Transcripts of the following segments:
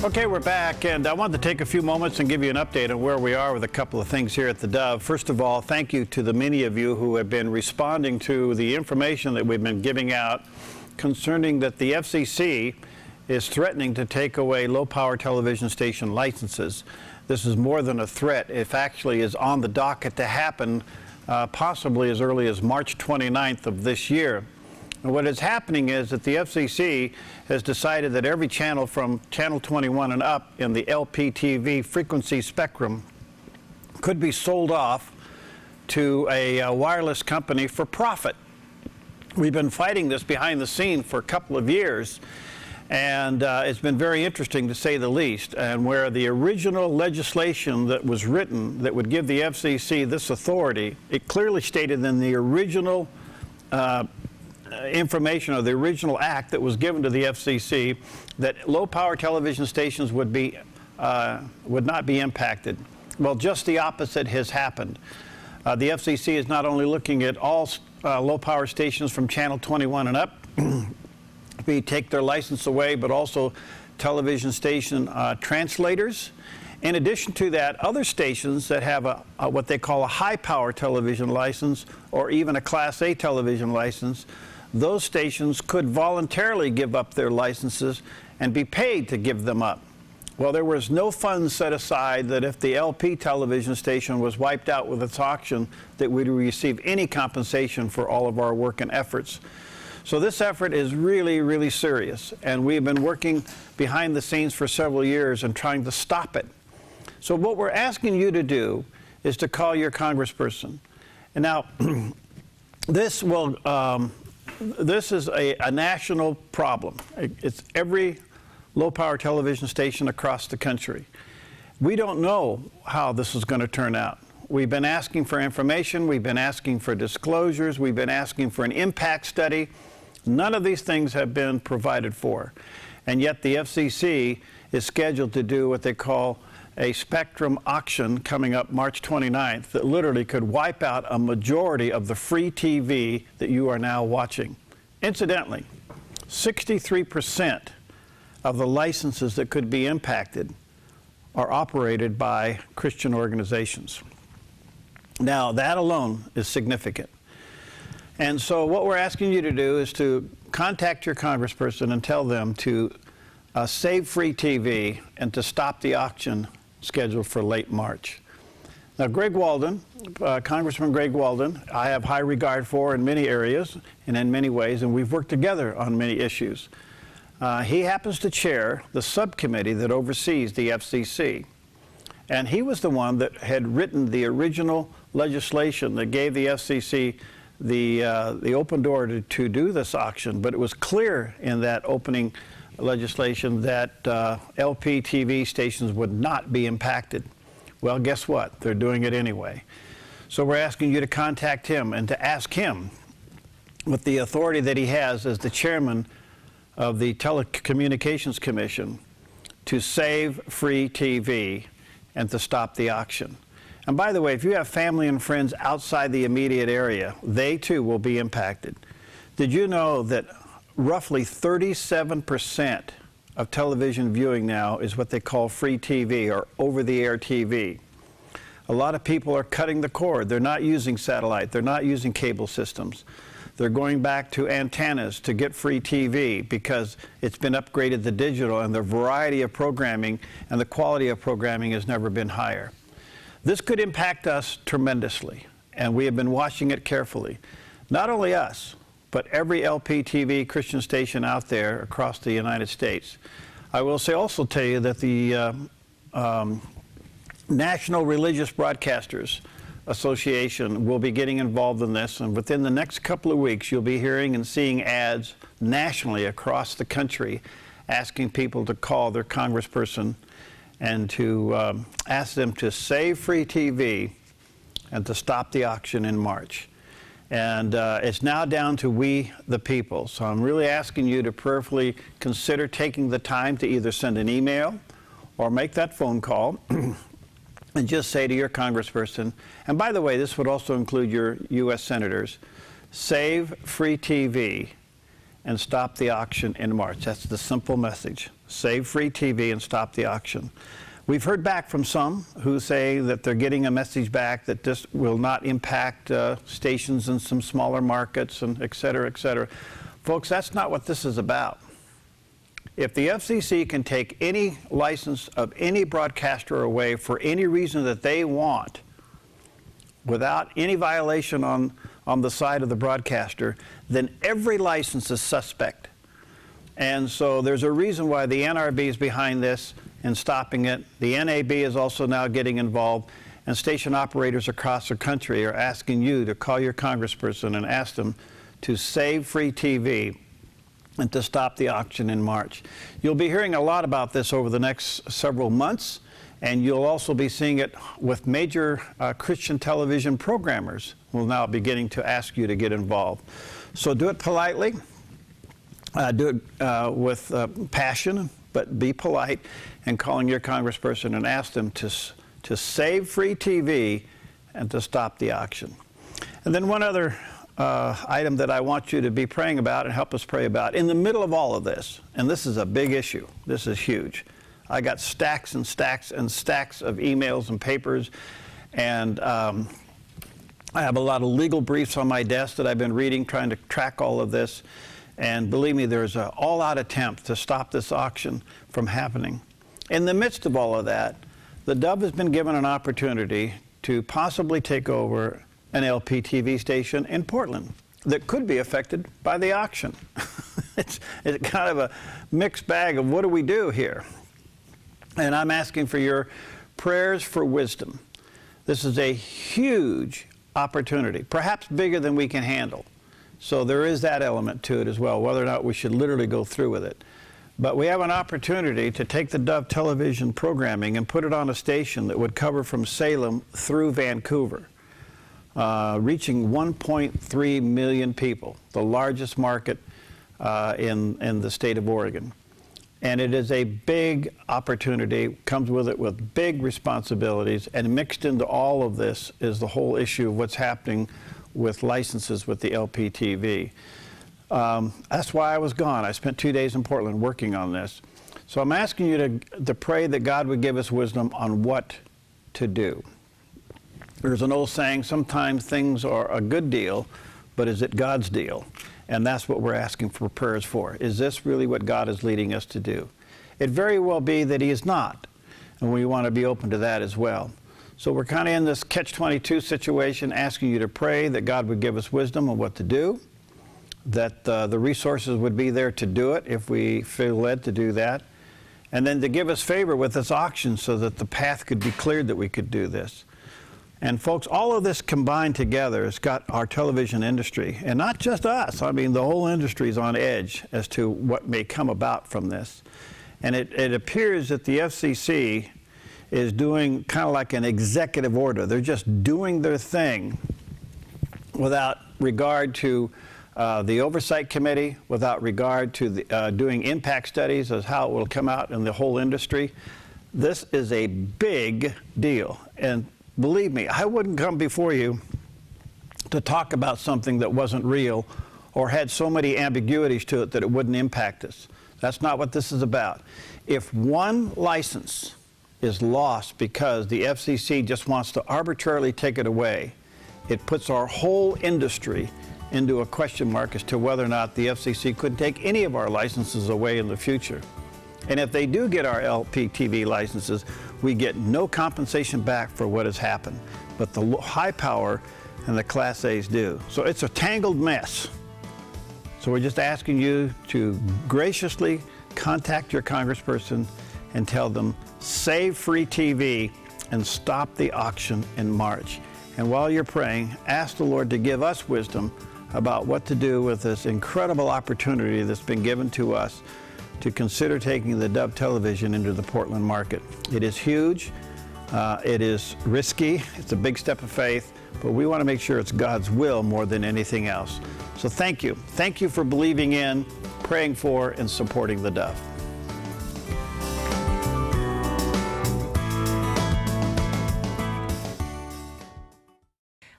Okay, we're back, and I wanted to take a few moments and give you an update on where we are with a couple of things here at the Dove. First of all, thank you to the many of you who have been responding to the information that we've been giving out concerning that the FCC is threatening to take away low-power television station licenses. This is more than a threat. It actually is on the docket to happen possibly as early as March 29th of this year. And what is happening is that the FCC has decided that every channel from channel 21 and up in the LPTV frequency spectrum could be sold off to a wireless company for profit. We've been fighting this behind the scene for a couple of years, and it's been very interesting to say the least. And where the original legislation that was written that would give the FCC this authority, it clearly stated in the original information or the original act that was given to the FCC that low-power television stations would not be impacted. Well, just the opposite has happened. The FCC is not only looking at all low-power stations from channel 21 and up, we take their license away, but also television station translators. In addition to that, other stations that have what they call a high-power television license or even a Class A television license, those stations could voluntarily give up their licenses and be paid to give them up. Well, there was no funds set aside that if the LP television station was wiped out with its auction, that we'd receive any compensation for all of our work and efforts. So this effort is really, really serious, and we've been working behind the scenes for several years and trying to stop it. So what we're asking you to do is to call your congressperson. And now, this is a national problem. It's every low-power television station across the country. We don't know how this is going to turn out. We've been asking for information. We've been asking for disclosures. We've been asking for an impact study. None of these things have been provided for. And yet the FCC is scheduled to do what they call a spectrum auction coming up March 29th that literally could wipe out a majority of the free TV that you are now watching. Incidentally, 63% of the licenses that could be impacted are operated by Christian organizations. Now, that alone is significant. And so what we're asking you to do is to contact your congressperson and tell them to save free TV and to stop the auction scheduled for late March. Now, Greg Walden, Congressman Greg Walden, I have high regard for in many areas and in many ways, and we've worked together on many issues. He happens to chair the subcommittee that oversees the FCC. And he was the one that had written the original legislation that gave the FCC the open door to do this auction. But it was clear in that opening legislation that LP TV stations would not be impacted. Well, guess what? They're doing it anyway. So we're asking you to contact him and to ask him, with the authority that he has as the chairman of the Telecommunications Commission, to save free TV and to stop the auction. And by the way, if you have family and friends outside the immediate area, they too will be impacted. Did you know that roughly 37% of television viewing now is what they call free TV or over-the-air TV? A lot of people are cutting the cord. They're not using satellite. They're not using cable systems. They're going back to antennas to get free TV because it's been upgraded to digital, and the variety of programming and the quality of programming has never been higher. This could impact us tremendously, and we have been watching it carefully. Not only us, but every LPTV Christian station out there across the United States. I will also tell you that the National Religious Broadcasters Association will be getting involved in this, and within the next couple of weeks you'll be hearing and seeing ads nationally across the country asking people to call their congressperson and to ask them to save free TV and to stop the auction in March. And it's now down to we, the people. So I'm really asking you to prayerfully consider taking the time to either send an email or make that phone call and just say to your congressperson, and by the way, this would also include your U.S. senators, save free TV and stop the auction in March. That's the simple message. Save free TV and stop the auction. We've heard back from some who say that they're getting a message back that this will not impact stations in some smaller markets, and et cetera, et cetera. Folks, that's not what this is about. If the FCC can take any license of any broadcaster away for any reason that they want, without any violation on the side of the broadcaster, then every license is suspect. And so there's a reason why the NRB is behind this and stopping it. The NAB is also now getting involved, and station operators across the country are asking you to call your congressperson and ask them to save free TV and to stop the auction in March. You'll be hearing a lot about this over the next several months, and you'll also be seeing it with major Christian television programmers will now be beginning to ask you to get involved. So do it politely, do it with passion, but be polite, and calling your congressperson and ask them to save free TV and to stop the auction. And then one other item that I want you to be praying about and help us pray about. In the middle of all of this, and this is a big issue, this is huge. I got stacks and stacks and stacks of emails and papers, and I have a lot of legal briefs on my desk that I've been reading, trying to track all of this. And believe me, there's an all-out attempt to stop this auction from happening. In the midst of all of that, theDove has been given an opportunity to possibly take over an LPTV station in Portland that could be affected by the auction. It's kind of a mixed bag of what do we do here? And I'm asking for your prayers for wisdom. This is a huge opportunity, perhaps bigger than we can handle. So there is that element to it as well, whether or not we should literally go through with it. But we have an opportunity to take the Dove television programming and put it on a station that would cover from Salem through Vancouver, reaching 1.3 million people, the largest market in the state of Oregon. And it is a big opportunity, comes with it with big responsibilities, and mixed into all of this is the whole issue of what's happening with licenses with the LPTV. That's why I was gone. I spent 2 days in Portland working on this. So I'm asking you to pray that God would give us wisdom on what to do. There's an old saying, sometimes things are a good deal, but is it God's deal? And that's what we're asking for prayers for. Is this really what God is leading us to do? It very well be that he is not, and we want to be open to that as well. So we're kind of in this catch-22 situation, asking you to pray that God would give us wisdom on what to do, that the resources would be there to do it if we feel led to do that, and then to give us favor with this auction so that the path could be cleared that we could do this. And folks, all of this combined together has got our television industry, and not just us, I mean the whole industry is on edge as to what may come about from this. And it appears that the FCC is doing kind of like an executive order. They're just doing their thing without regard to the oversight committee, without regard to the, doing impact studies as how it will come out in the whole industry. This is a big deal. And believe me, I wouldn't come before you to talk about something that wasn't real or had so many ambiguities to it that it wouldn't impact us. That's not what this is about. If one license is lost because the FCC just wants to arbitrarily take it away, it puts our whole industry into a question mark as to whether or not the FCC could take any of our licenses away in the future. And if they do get our LPTV licenses, we get no compensation back for what has happened, but the high power and the Class A's do. So it's a tangled mess. So we're just asking you to graciously contact your congressperson and tell them, save free TV and stop the auction in March. And while you're praying, ask the Lord to give us wisdom about what to do with this incredible opportunity that's been given to us to consider taking the Dove television into the Portland market. It is huge, it is risky, it's a big step of faith, but we want to make sure it's God's will more than anything else. So thank you. Thank you for believing in, praying for, and supporting the Dove.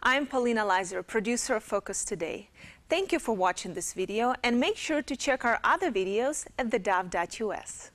I'm Paulina Leiser, producer of Focus Today. Thank you for watching this video, and make sure to check our other videos at theDove.us.